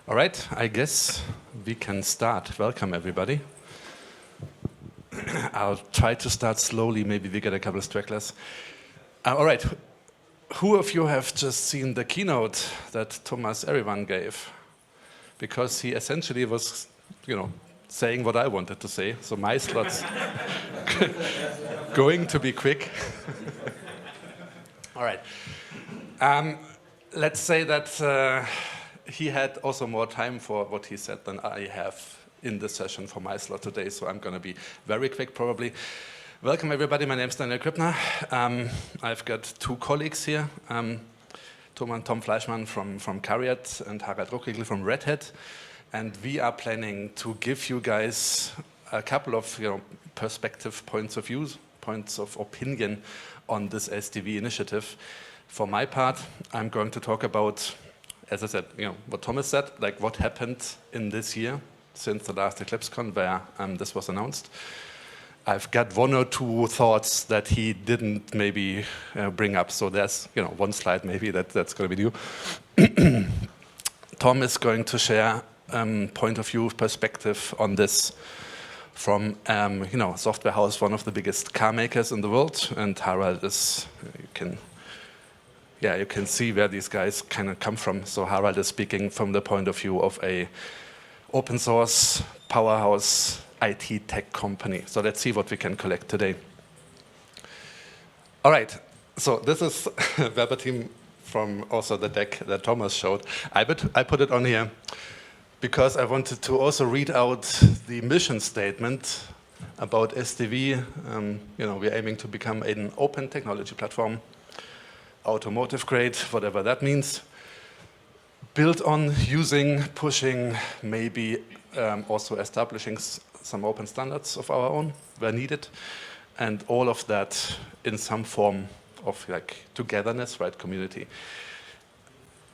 All right, I guess we can start. Welcome, everybody. I'll try to start slowly. Maybe we get a couple of stragglers. All right, who of you have just seen the keynote that Thomas Erivan gave? Because he essentially was, saying what I wanted to say. So my slot's going to be quick. All right. Let's say that he had also more time for what he said than I have in the session for my slot today, so I'm going to be very quick probably. Welcome everybody, my name is Krippner. I've got two colleagues here, Tom Fleischmann from CARIAD and Harald Ruckriegel from Red Hat, and we are planning to give you guys a couple of perspective points of view, points of opinion on this SDV initiative. For my part, I'm going to talk about, as I said, what Thomas said, like what happened in this year since the last EclipseCon where this was announced. I've got one or two thoughts that he didn't maybe bring up, so there's one slide maybe that's going to be new. Tom is going to share point of view perspective on this from software house, one of the biggest car makers in the world, and Harald is you can see where these guys kind of come from. So Harald is speaking from the point of view of a open source powerhouse IT tech company. So let's see what we can collect today. All right, so this is verbatim from also the deck that Thomas showed. I put it on here because I wanted to also read out the mission statement about SDV. We're aiming to become an open technology platform, automotive grade, whatever that means, built on using, pushing, maybe also establishing some open standards of our own where needed, and all of that in some form of togetherness, right, community.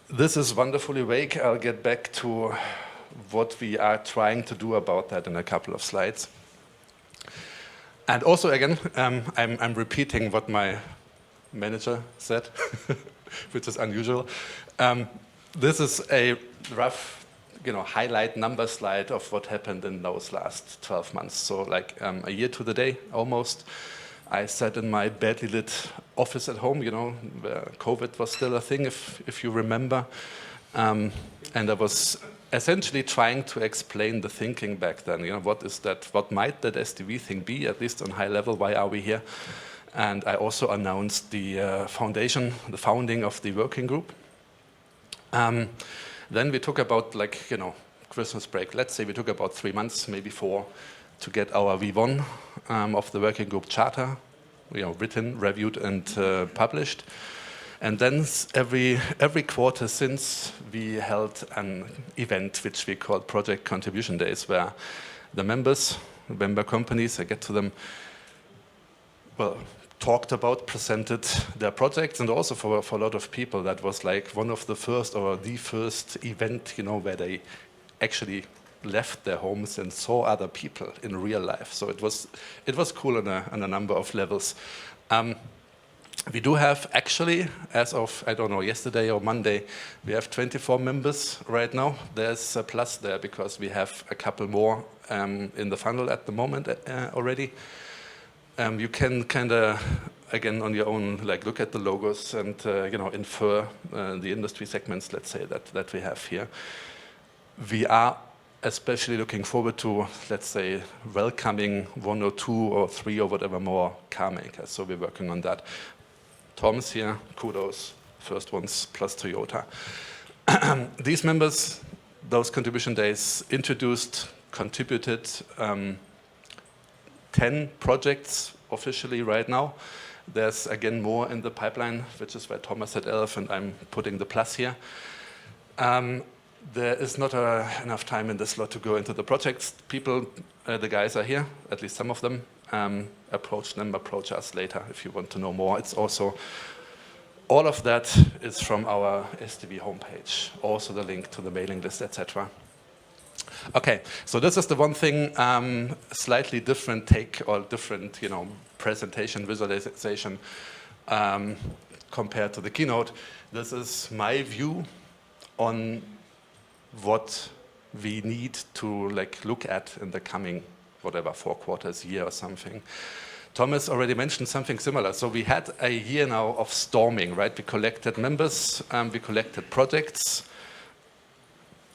This is wonderfully vague. I'll get back to what we are trying to do about that in a couple of slides. And also again, I'm repeating what my manager said, which is unusual. This is a rough, highlight number slide of what happened in those last 12 months. So like a year to the day, almost, I sat in my badly lit office at home, where COVID was still a thing, if you remember. And I was essentially trying to explain the thinking back then. What is that? What might that SDV thing be, at least on high level? Why are we here? And I also announced the the founding of the working group. Then we took about Christmas break. Let's say we took about 3 months, maybe 4, to get our V1 of the working group charter, written, reviewed, and published. And then every quarter since, we held an event which we called Project Contribution Days, where the member companies, I get to them, talked about, presented their projects, and also for a lot of people that was like one of the first or the first event, where they actually left their homes and saw other people in real life. So it was cool on a number of levels. We do have actually, as of, I don't know, yesterday or Monday, we have 24 members right now. There's a plus there because we have a couple more in the funnel at the moment already. You can kind of, again, on your own, look at the logos and, infer the industry segments, let's say, that we have here. We are especially looking forward to, let's say, welcoming 1 or 2 or 3 or whatever more car makers. So we're working on that. Tom's here, kudos, first ones, plus Toyota. These members, those contribution days, contributed 10 projects officially right now. There's again more in the pipeline, which is why Thomas had 11 and I'm putting the plus here. There is not enough time in this slot to go into the projects. People, the guys are here, at least some of them. Approach us later if you want to know more. It's also, all of that is from our SDV homepage, also the link to the mailing list, etc. Okay, so this is the one thing, slightly different take or different, presentation, visualization compared to the keynote. This is my view on what we need to like look at in the coming, whatever, 4 quarters, year or something. Thomas already mentioned something similar. So we had a year now of storming, right? We collected members, we collected projects.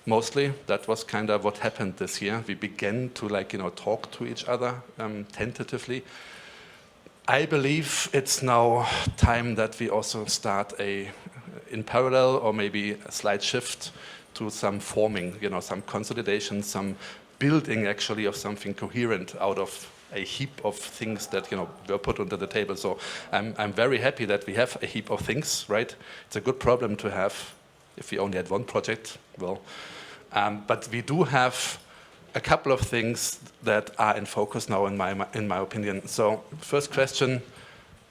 Mostly, that was kind of what happened this year. We began to like, talk to each other tentatively. I believe it's now time that we also start in parallel or maybe a slight shift to some forming, some consolidation, some building actually of something coherent out of a heap of things that were put onto the table. So I'm very happy that we have a heap of things, right? It's a good problem to have. If we only had one project, well, but we do have a couple of things that are in focus now, in my opinion. So first question,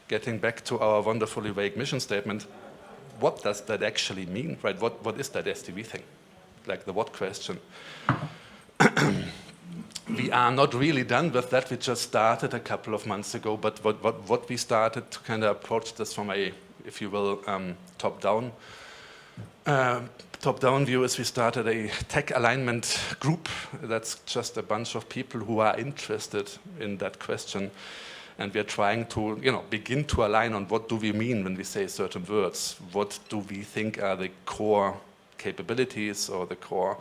getting back to our wonderfully vague mission statement, what does that actually mean, right? What is that SDV thing? Like the what question. We are not really done with that. We just started a couple of months ago, but what we started to kind of approach this from a, if you will, top-down view is we started a tech alignment group. That's just a bunch of people who are interested in that question. And we are trying to, begin to align on what do we mean when we say certain words. What do we think are the core capabilities or the core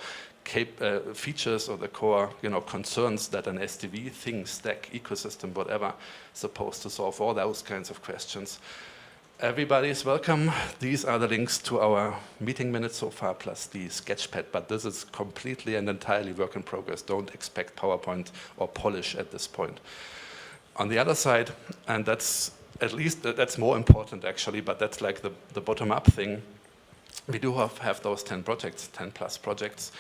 features or the core, concerns that an SDV thing, stack, ecosystem, whatever, is supposed to solve, all those kinds of questions. Everybody is welcome. These are the links to our meeting minutes so far, plus the sketchpad, but this is completely and entirely work in progress. Don't expect PowerPoint or polish at this point. On the other side, and that's at least, that's more important actually, but that's like the bottom-up thing. We do have those 10 projects, 10 plus projects.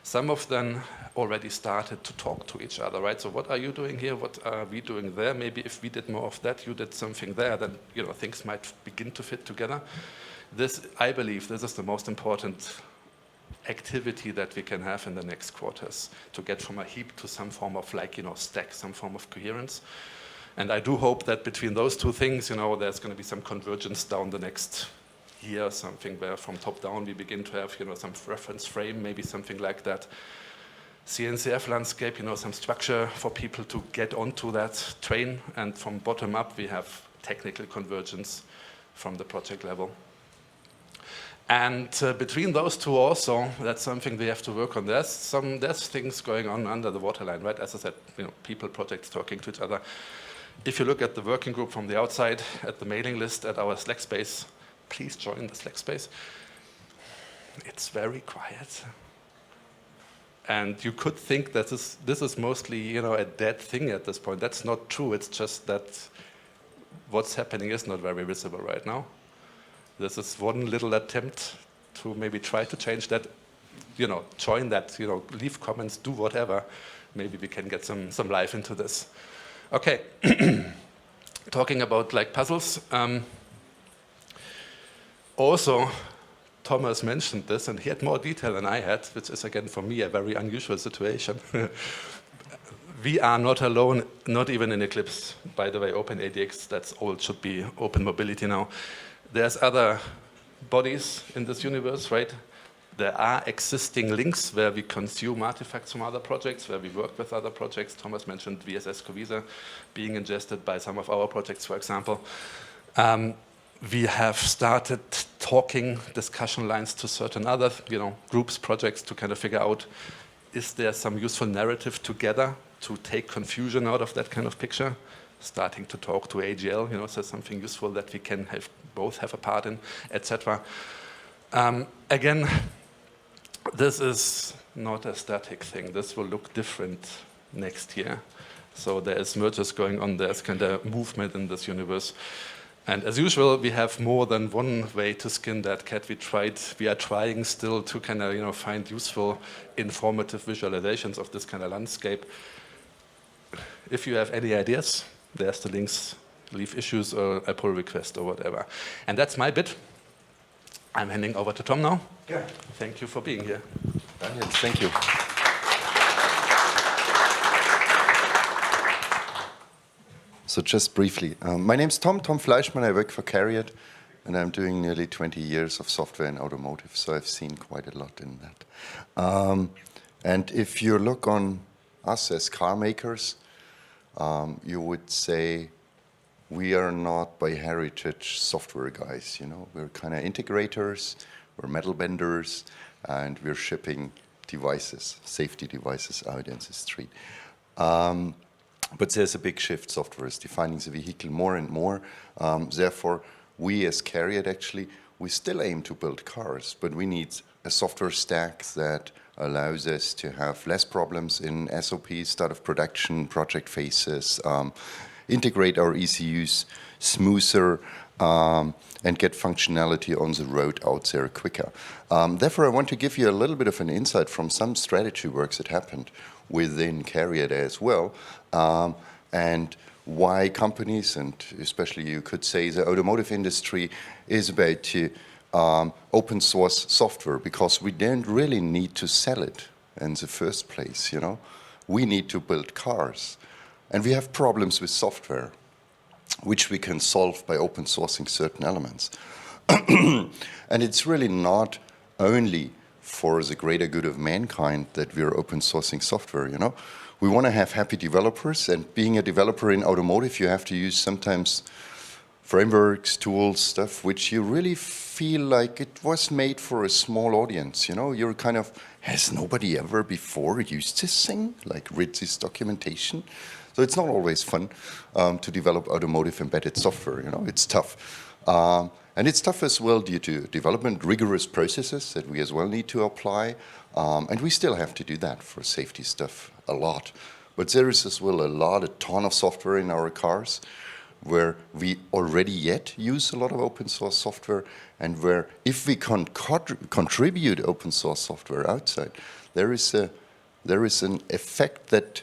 Some of them already started to talk to each other, right? So what are you doing here? What are we doing there? Maybe if we did more of that, you did something there, then things might begin to fit together. I believe this is the most important activity that we can have in the next quarters, to get from a heap to some form of stack, some form of coherence. And I do hope that between those two things, there's going to be some convergence down the next year or something, where from top down we begin to have, some reference frame, maybe something like that. CNCF landscape, some structure for people to get onto that train. And from bottom up, we have technical convergence from the project level. And between those two also, that's something we have to work on. There's things going on under the waterline, right? As I said, people, projects talking to each other. If you look at the working group from the outside, at the mailing list, at our Slack space, please join the Slack space. It's very quiet. And you could think that this is mostly, a dead thing at this point. That's not true. It's just that what's happening is not very visible right now. This is one little attempt to maybe try to change that, join that, leave comments, do whatever. Maybe we can get some life into this. Okay, talking about puzzles. Also, Thomas mentioned this, and he had more detail than I had, which is, again, for me, a very unusual situation. We are not alone, not even in Eclipse. By the way, OpenADX, that's old, should be Open Mobility now. There's other bodies in this universe, right? There are existing links where we consume artifacts from other projects, where we work with other projects. Thomas mentioned VSS COVESA being ingested by some of our projects, for example. We have started talking discussion lines to certain other, groups, projects to kind of figure out, is there some useful narrative together to take confusion out of that kind of picture? Starting to talk to AGL, so something useful that we can both have a part in, etc. Again, this is not a static thing. This will look different next year. So there is mergers going on. There's kind of movement in this universe. And as usual, we have more than one way to skin that cat. We are trying still to kind of, find useful, informative visualizations of this kind of landscape. If you have any ideas, there's the links, leave issues or a pull request or whatever. And that's my bit. I'm handing over to Tom now. Yeah. Thank you for being here. Daniel, thank you. So just briefly, my name's Tom Fleischmann. I work for CARIAD. and I'm doing nearly 20 years of software in automotive, so I've seen quite a lot in that. And if you look on us as car makers, you would say we are not by heritage software guys, you know. We're kind of integrators, we're metal benders, and we're shipping devices, safety devices out in the street. But there's a big shift. Software is defining the vehicle more and more. Therefore, we as CARIAD actually, we still aim to build cars, but we need a software stack that allows us to have less problems in SOP, start of production, project phases, integrate our ECUs smoother, and get functionality on the road out there quicker. Therefore, I want to give you a little bit of an insight from some strategy works that happened within CARIAD as well, and why companies, and especially you could say the automotive industry, is about to open source software, because we don't really need to sell it in the first place, you know. We need to build cars, and we have problems with software, which we can solve by open sourcing certain elements. And it's really not only for the greater good of mankind that we're open sourcing software, you know. We want to have happy developers, and being a developer in automotive, you have to use sometimes frameworks, tools, stuff which you really feel like it was made for a small audience, you know. You're kind of, has nobody ever before used this thing? Like, read this documentation? So it's not always fun to develop automotive embedded software, you know. It's tough. And it's tough as well due to development, rigorous processes that we as well need to apply. And we still have to do that for safety stuff a lot. But there is as well a ton of software in our cars where we already yet use a lot of open source software, and where if we can contribute open source software outside, there is an effect that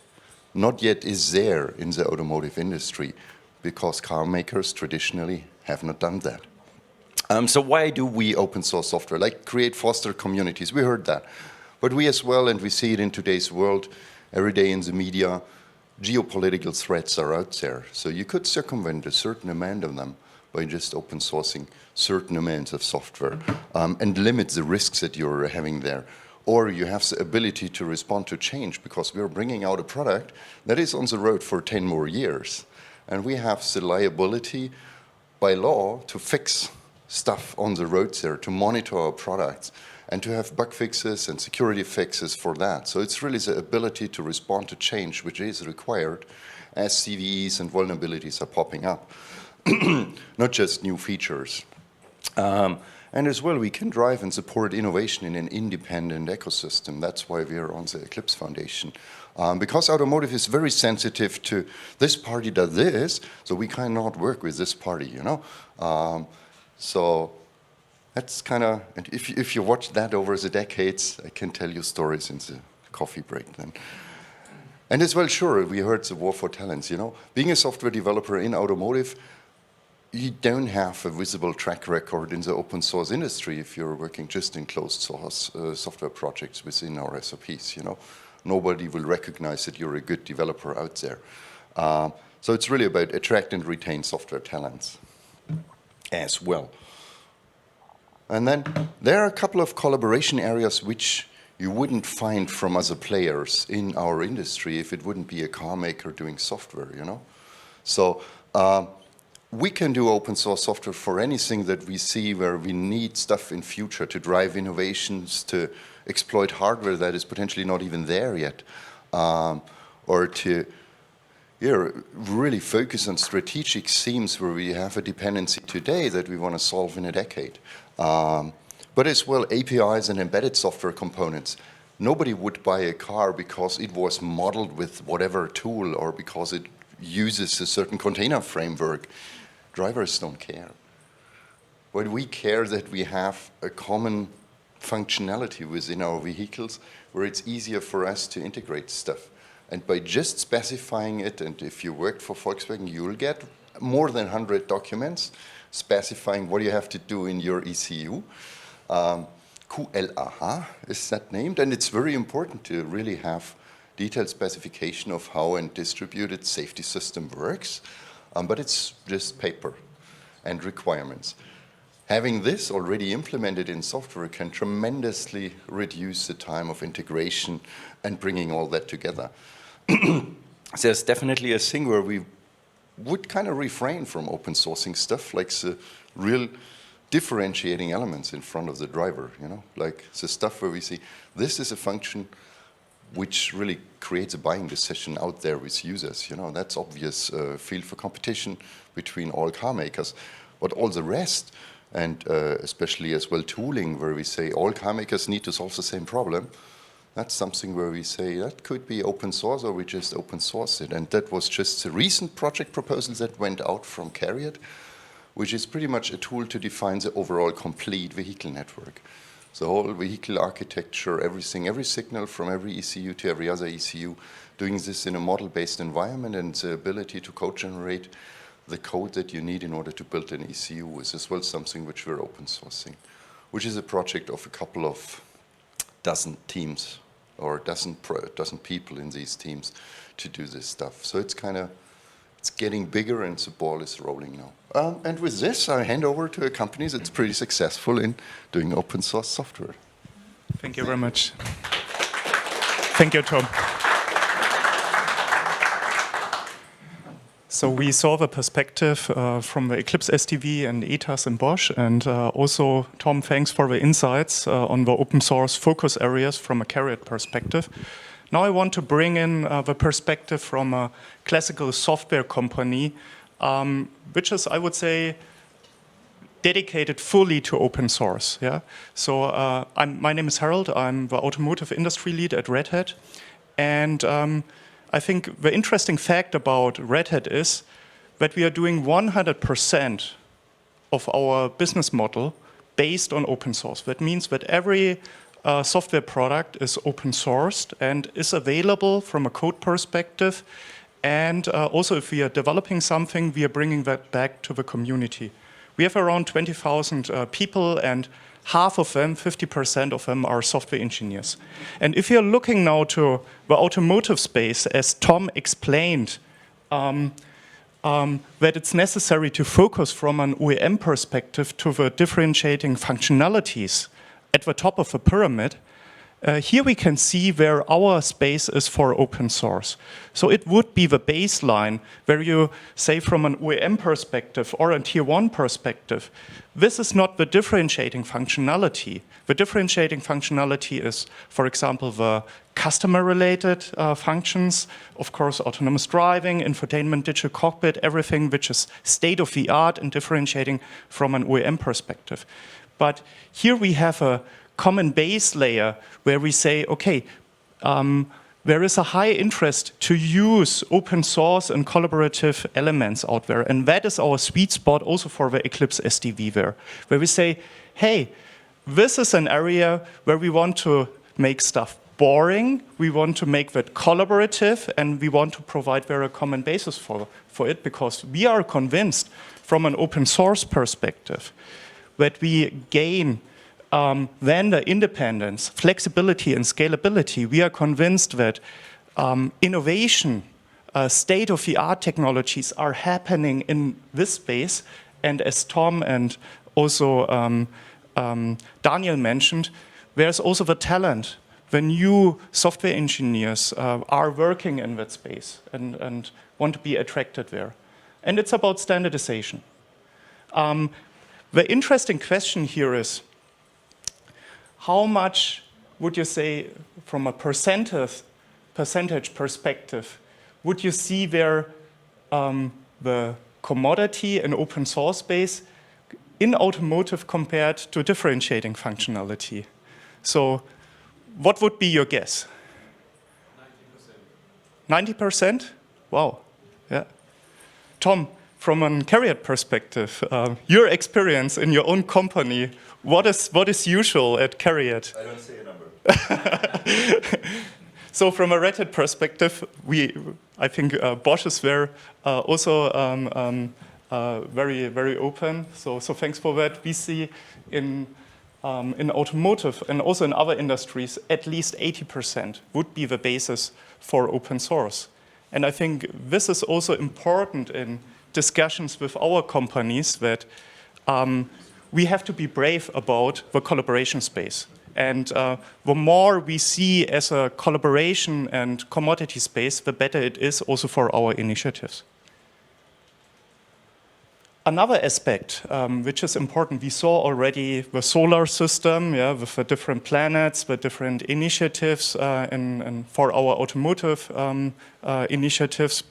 not yet is there in the automotive industry, because car makers traditionally have not done that. So why do we open source software? Like create, foster communities, we heard that. But we as well, and we see it in today's world, every day in the media, geopolitical threats are out there. So you could circumvent a certain amount of them by just open sourcing certain amounts of software and limit the risks that you're having there. Or you have the ability to respond to change, because we're bringing out a product that is on the road for 10 more years. And we have the liability by law to fix stuff on the road there, to monitor our products, and to have bug fixes and security fixes for that. So it's really the ability to respond to change, which is required as CVEs and vulnerabilities are popping up, not just new features. And as well, we can drive and support innovation in an independent ecosystem. That's why we are on the Eclipse Foundation. Because automotive is very sensitive to this party does this, so we cannot work with this party, you know. So that's kind of, and if you watch that over the decades, I can tell you stories in the coffee break then. And as well, sure, we heard the war for talents, you know. Being a software developer in automotive, you don't have a visible track record in the open source industry if you're working just in closed source software projects within our SOPs, you know. Nobody will recognize that you're a good developer out there. So it's really about attract and retain software talents as well. And then there are a couple of collaboration areas which you wouldn't find from other players in our industry if it wouldn't be a car maker doing software, you know. So we can do open source software for anything that we see where we need stuff in future to drive innovations, to exploit hardware that is potentially not even there yet, or to really focus on strategic themes where we have a dependency today that we want to solve in a decade. But as well, APIs and embedded software components. Nobody would buy a car because it was modeled with whatever tool or because it uses a certain container framework. Drivers don't care. But we care that we have a common functionality within our vehicles where it's easier for us to integrate stuff. And by just specifying it, and if you worked for Volkswagen, you'll get more than 100 documents specifying what you have to do in your ECU. QLAH is that named, and it's very important to really have detailed specification of how a distributed safety system works, but it's just paper and requirements. having this already implemented in software can tremendously reduce the time of integration and bringing all that together. There's definitely a thing where we would kind of refrain from open sourcing stuff, like the real differentiating elements in front of the driver, you know, like the stuff where we see this is a function which really creates a buying decision out there with users. You know, that's obvious field for competition between all car makers. But all the rest, and especially as well tooling, where we say all car makers need to solve the same problem, that's something where we say that could be open source, or we just open source it. And that was just a recent project proposal that went out from CARIAD, which is pretty much a tool to define the overall complete vehicle network. The whole vehicle architecture, everything, every signal from every ECU to every other ECU, doing this in a model-based environment, and the ability to co-generate the code that you need in order to build an ECU is as well something which we're open sourcing, which is a project of a couple of dozen teams or dozen people in these teams to do this stuff. So it's kind of, it's getting bigger and the ball is rolling now. And with this, I hand over to a company that's pretty successful in doing open source software. Thank you very much. Thank you, Tom. So we saw the perspective from the Eclipse SDV and AUTOSAR and Bosch, and also, Tom, thanks for the insights on the open source focus areas from a CARIAD perspective. Now I want to bring in the perspective from a classical software company, which is, I would say, dedicated fully to open source. Yeah. So my name is Harald. I'm the automotive industry lead at Red Hat, and I think the interesting fact about Red Hat is that we are doing 100% of our business model based on open source. That means that every software product is open sourced and is available from a code perspective. And also, if we are developing something, we are bringing that back to the community. We have around 20,000 people, and half of them, 50% of them, are software engineers. And if you're looking now to the automotive space, as Tom explained, that it's necessary to focus from an OEM perspective to the differentiating functionalities at the top of the pyramid, here we can see where our space is for open source. So it would be the baseline where you say from an OEM perspective or a tier one perspective, this is not the differentiating functionality. The differentiating functionality is, for example, the customer-related functions, of course, autonomous driving, infotainment, digital cockpit, everything which is state-of-the-art and differentiating from an OEM perspective. But here we have a common base layer where we say, okay, there is a high interest to use open source and collaborative elements out there. And that is our sweet spot also for the Eclipse SDV there, where we say, hey, this is an area where we want to make stuff boring, we want to make that collaborative, and we want to provide very common basis for it, because we are convinced from an open source perspective that we gain vendor independence, flexibility, and scalability. We are convinced that innovation, state-of-the-art technologies are happening in this space. And as Tom and also Daniel mentioned, there's also the talent. The new software engineers are working in that space and want to be attracted there. And it's about standardization. The interesting question here is, how much would you say, from a percentage perspective, would you see there the commodity and open source space in automotive compared to differentiating functionality? So what would be your guess? 90%. 90%? Wow. Yeah. Tom, from a CARIAD perspective, your experience in your own company, what is usual at CARIAD? I don't say a number. So from a Red Hat perspective, I think Bosch is there also very, very open. So thanks for that. We see in automotive and also in other industries, at least 80% would be the basis for open source. And I think this is also important in discussions with our companies, that we have to be brave about the collaboration space. And the more we see as a collaboration and commodity space, the better it is also for our initiatives. Another aspect which is important, we saw already the solar system, yeah, with the different planets, the different initiatives for our automotive initiatives.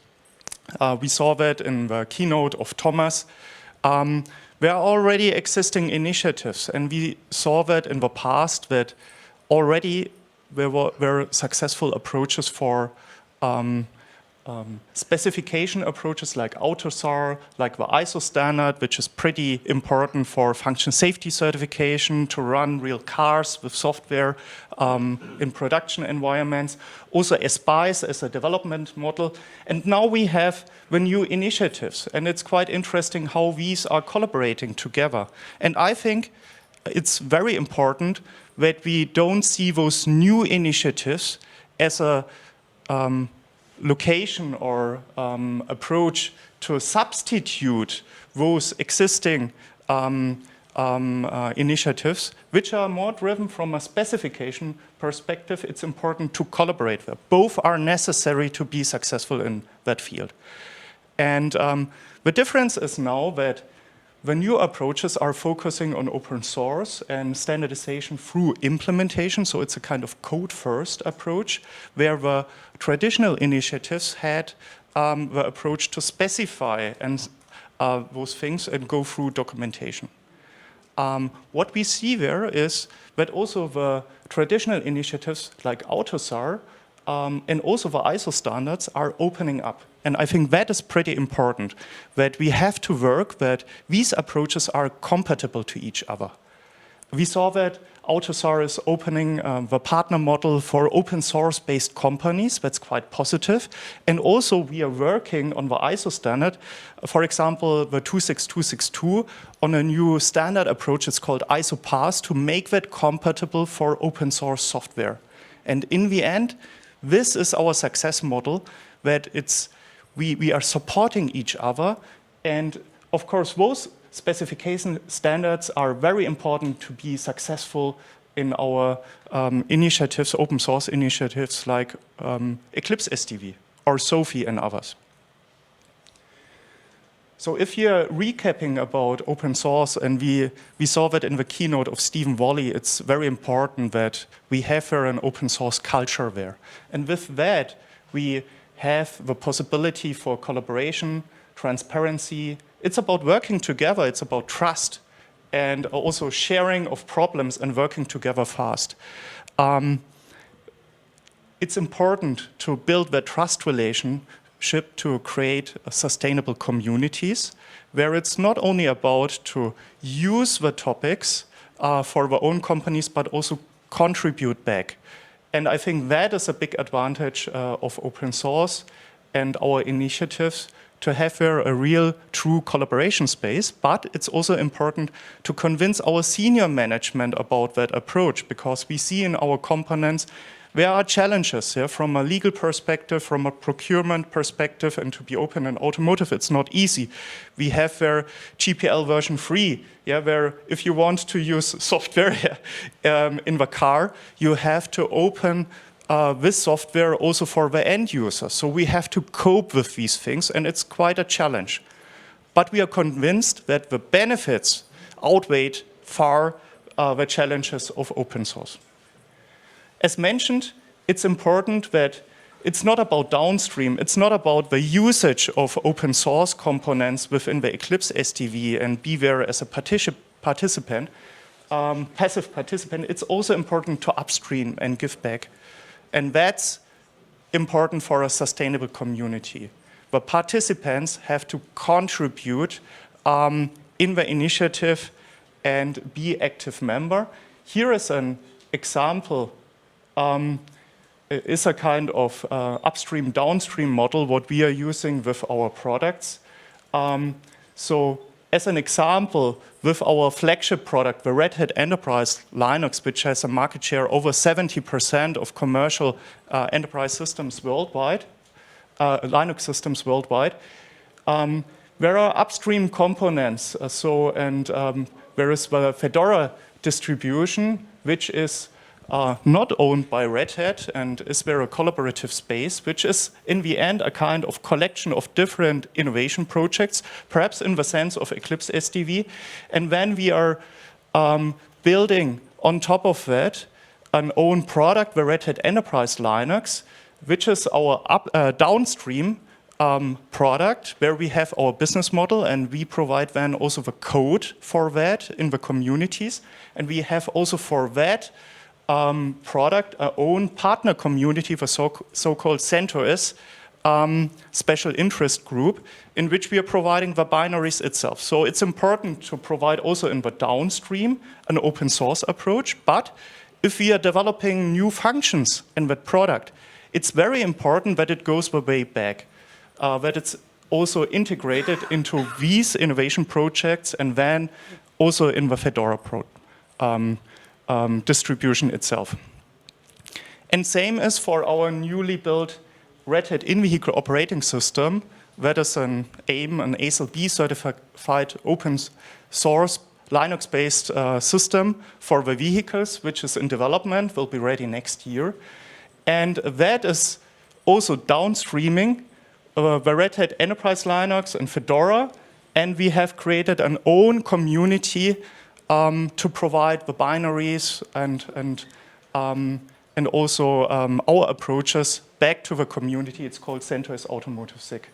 We saw that in the keynote of Thomas. There are already existing initiatives, and we saw that in the past that already there were successful approaches for specification approaches like AUTOSAR, like the ISO standard, which is pretty important for function safety certification, to run real cars with software in production environments. Also SPICE as a development model. And now we have the new initiatives, and it's quite interesting how these are collaborating together. And I think it's very important that we don't see those new initiatives as a location or approach to substitute those existing initiatives, which are more driven from a specification perspective. It's important to collaborate with. Both are necessary to be successful in that field. And the difference is now that the new approaches are focusing on open source and standardization through implementation, so it's a kind of code-first approach, where the traditional initiatives had the approach to specify and those things and go through documentation. What we see there is that also the traditional initiatives like AUTOSAR and also the ISO standards are opening up. And I think that is pretty important, that we have to work that these approaches are compatible to each other. We saw that AUTOSAR is opening the partner model for open source based companies. That's quite positive. And also we are working on the ISO standard, for example, the 26262 on a new standard approach. It's called ISO Pass to make that compatible for open source software. And in the end, this is our success model, that we are supporting each other. And of course, those specification standards are very important to be successful in our initiatives, open source initiatives like Eclipse SDV or SOAFEE and others. So if you're recapping about open source, and we saw that in the keynote of Stephen Wally, it's very important that we have an open source culture there. And with that, we have the possibility for collaboration, transparency. It's about working together, it's about trust, and also sharing of problems and working together fast. It's important to build that trust relationship to create sustainable communities, where it's not only about to use the topics for their own companies, but also contribute back. And I think that is a big advantage of open source and our initiatives, to have there a real, true collaboration space. But it's also important to convince our senior management about that approach, because we see in our components there are challenges from a legal perspective, from a procurement perspective, and to be open in automotive, it's not easy. We have there GPL version 3, where if you want to use software in the car, you have to open this software also for the end user. So we have to cope with these things, and it's quite a challenge. But we are convinced that the benefits outweigh far the challenges of open source. As mentioned, it's important that it's not about downstream, it's not about the usage of open source components within the Eclipse SDV and be there as a participant, passive participant. It's also important to upstream and give back. And that's important for a sustainable community. The participants have to contribute in the initiative and be active member. Here is an example, is a kind of upstream-downstream model, what we are using with our products. So as an example, with our flagship product, the Red Hat Enterprise Linux, which has a market share over 70% of commercial enterprise systems worldwide, Linux systems worldwide, there are upstream components. There Whereas the Fedora distribution, which is not owned by Red Hat and is very a collaborative space, which is in the end a kind of collection of different innovation projects, perhaps in the sense of Eclipse SDV. And then we are building on top of that an own product, the Red Hat Enterprise Linux, which is our downstream product where we have our business model and we provide then also the code for that in the communities. And we have also for that product our own partner community, the so-called CentOS special interest group, in which we are providing the binaries itself. So it's important to provide also in the downstream an open source approach, but if we are developing new functions in that product, it's very important that it goes the way back, that it's also integrated into these innovation projects and then also in the Fedora distribution itself. And same as for our newly built Red Hat in-vehicle operating system, that is an AIM, an ASIL-B certified open source Linux-based system for the vehicles, which is in development, will be ready next year. And that is also downstreaming the Red Hat Enterprise Linux and Fedora, and we have created an own community to provide the binaries and also our approaches back to the community. It's called CentOS Automotive SIG.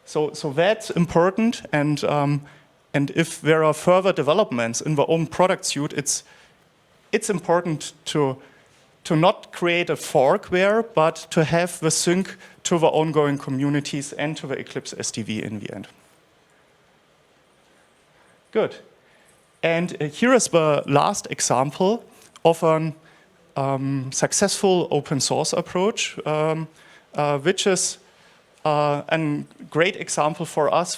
So that's important, and if there are further developments in the own product suite, it's important to not create a forkware, but to have the sync to the ongoing communities and to the Eclipse SDV in the end. Good. And here is the last example of a successful open source approach, which is a great example for us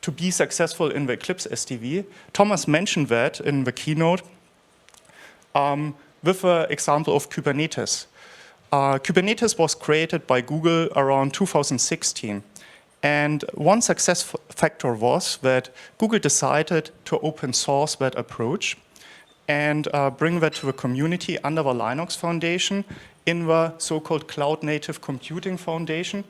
to be successful in the Eclipse SDV. Thomas mentioned that in the keynote with the example of Kubernetes. Kubernetes was created by Google around 2016. And one success factor was that Google decided to open source that approach and bring that to the community under the Linux Foundation in the so-called Cloud Native Computing Foundation.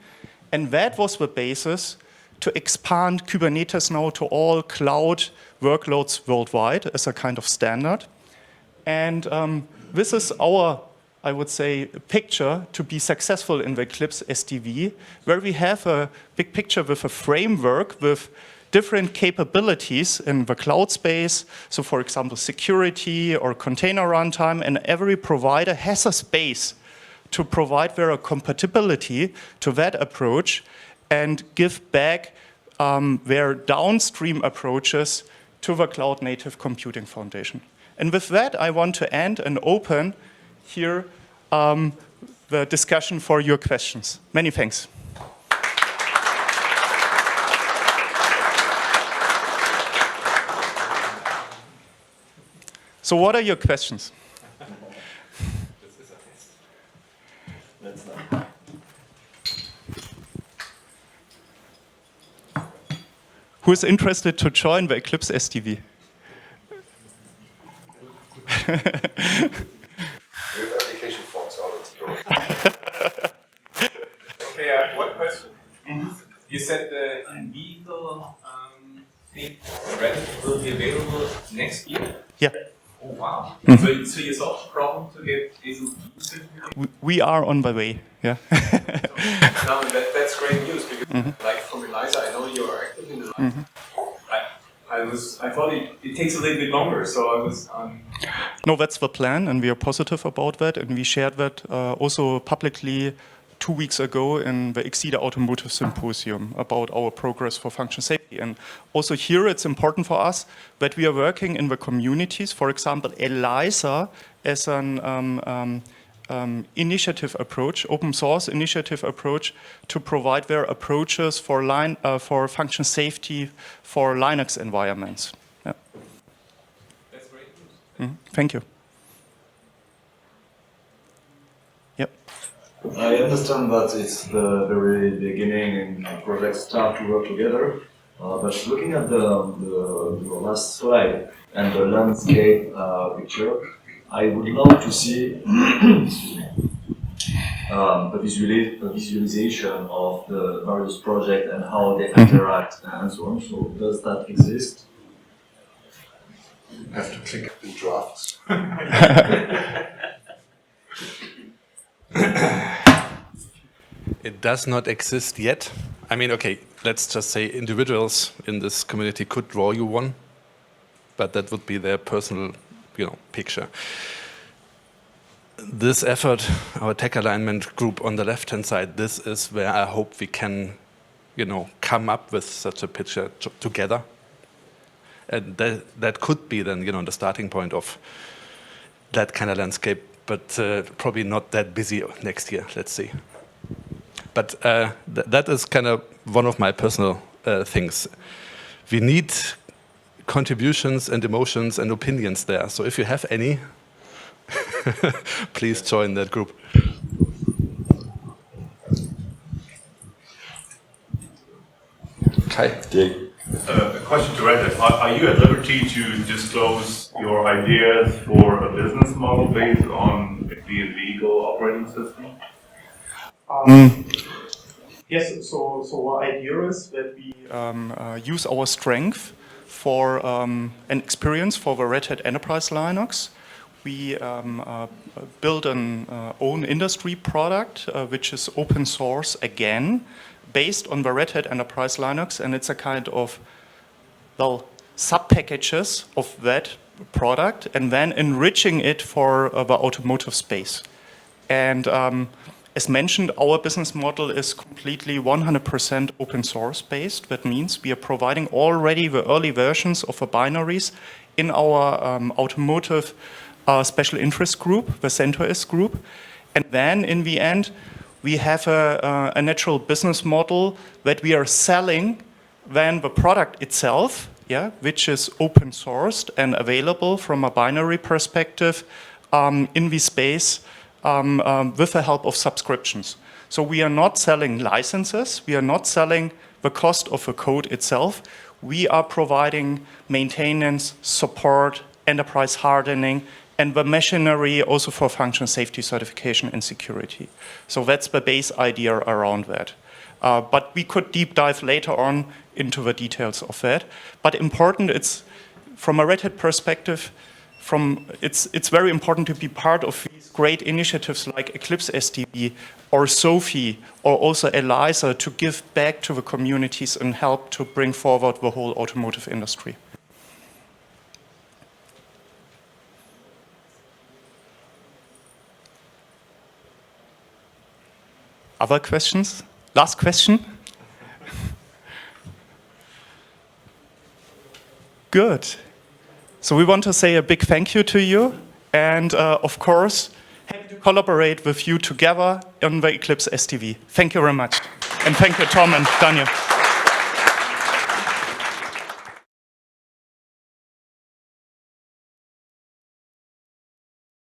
And that was the basis to expand Kubernetes now to all cloud workloads worldwide as a kind of standard. And this is our, I would say, picture to be successful in the Eclipse SDV, where we have a big picture with a framework with different capabilities in the cloud space. So for example, security or container runtime, and every provider has a space to provide their compatibility to that approach and give back their downstream approaches to the Cloud Native Computing Foundation. And with that, I want to end and open here the discussion for your questions. Many thanks. So what are your questions? Who is interested to join the Eclipse SDV? Application forms okay, one question. You said the in-vehicle thing will be available next year? Yeah. Oh, wow. So you solved the problem to get ASIL-B? We are on the way, yeah. No, that's great news, because like from ELISA, I know you are active in ELISA. I thought it takes a little bit longer, so I was... No, that's the plan, and we are positive about that, and we shared that also publicly 2 weeks ago in the Exida Automotive Symposium about our progress for function safety. And also here it's important for us that we are working in the communities, for example, ELISA as an initiative approach, open source initiative approach, to provide their approaches for function safety for Linux environments. Yeah. That's great news. Thank you. Yep. I understand that it's the very beginning and projects start to work together, But looking at the last slide and the landscape picture, I would love to see a visualization of the various projects and how they interact and so on. So does that exist? I have to click in drafts. It does not exist yet. I mean, okay, let's just say individuals in this community could draw you one, but that would be their personal, picture. This effort, our tech alignment group on the left-hand side, this is where I hope we can, come up with such a picture together. And that could be then, the starting point of that kind of landscape, but probably not that busy next year, let's see. But that is kind of one of my personal things. We need contributions and emotions and opinions there. So if you have any, please join that group. Okay. A question to Red Hat. Are you at liberty to disclose your ideas for a business model based on the Illegal operating system? Yes, so our idea is that we use our strength for an experience for the Red Hat Enterprise Linux. We build an own industry product, which is open source again, based on the Red Hat Enterprise Linux, and it's a kind of, sub-packages of that product, and then enriching it for the automotive space. And as mentioned, our business model is completely 100% open source based. That means we are providing already the early versions of the binaries in our automotive special interest group, the CentOS group. And then in the end, we have a natural business model that we are selling then the product itself, which is open sourced and available from a binary perspective in the space with the help of subscriptions. So we are not selling licenses, we are not selling the cost of the code itself, we are providing maintenance, support, enterprise hardening, and the machinery also for function safety certification and security. So that's the base idea around that. But we could deep dive later on into the details of that. But important, it's from a Red Hat perspective, it's very important to be part of these great initiatives like Eclipse SDV or SOAFEE or also ELISA to give back to the communities and help to bring forward the whole automotive industry. Other questions? Last question? Good. So we want to say a big thank you to you, and of course, happy to collaborate with you together on the Eclipse SDV. Thank you very much. And thank you, Tom and Daniel.